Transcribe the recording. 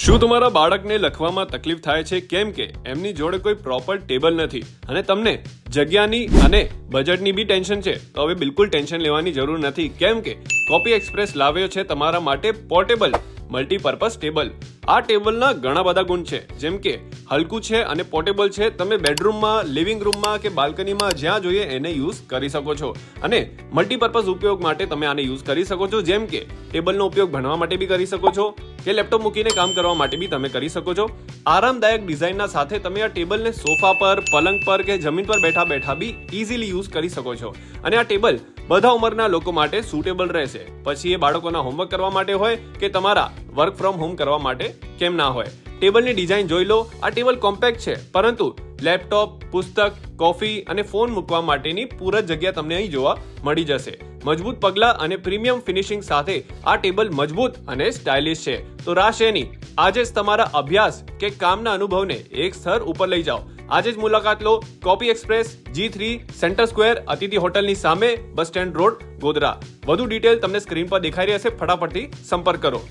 શું તમારા બાળકને લખવામાં તકલીફ થાય છે કેમ કે એમની જોડે કોઈ પ્રોપર ટેબલ નથી અને તમને જગ્યાની અને બજેટની બી ટેન્શન છે? તો હવે બિલકુલ ટેન્શન લેવાની જરૂર નથી, કેમ કે કોપી એક્સપ્રેસ લાવ્યો છે તમારા માટે પોર્ટેબલ મલ્ટીપર્પઝ ટેબલ. આ ટેબલના ઘણા બધા ગુણ છે, જેમ કે હલકું છે અને પોર્ટેબલ છે. તમે બેડરૂમમાં, લિવિંગ રૂમમાં કે બાલ્કનીમાં જ્યાં જોઈએ એને યુઝ કરી શકો છો અને મલ્ટીપર્પઝ ઉપયોગ માટે તમે આને યુઝ કરી શકો છો, જેમ કે ટેબલનો ઉપયોગ ભણવા માટે બી કરી શકો છો કે લેપટોપ મૂકીને કામ કરવા માટે બી તમે કરી શકો છો. આરામદાયક ડિઝાઇનના સાથે તમે આ ટેબલને સોફા પર, પલંગ પર કે જમીન પર બેઠા બેઠા બી ઇઝીલી યુઝ કરી શકો છો અને આ ટેબલ બધા ઉંમરના લોકો માટે સુટેબલ રહેશે. પછી એ બાળકોના હોમવર્ક કરવા માટે હોય કે તમારા વર્ક ફ્રોમ હોમ કરવા માટે કેમ ના હોય. ટેબલની ડિઝાઇન જોઈ લો. આ ટેબલ કોમ્પેક્ટ છે, પરંતુ લેપટોપ, પુસ્તક, કોફી અને ફોન મૂકવા માટેની પૂરત જગ્યા તમને અહીં જોવા મળી જશે. મજબૂત પગલા અને પ્રીમિયમ ફિનિશિંગ સાથે આ ટેબલ મજબૂત અને સ્ટાઇલિશ છે. તો રાહ શેની, આજે જ તમારા અભ્યાસ કે કામના અનુભવને એક સ્તર ઉપર લઈ જાઓ. આજે જ મુલાકાત લો copy express, G3, centre square, Atithi હોટલની સામે, બસ સ્ટેન્ડ રોડ, ગોધરા. વધુ ડિટેલ તમને સ્ક્રીન પર દેખાઈ રહી હશે. ફટાફટથી સંપર્ક કરો.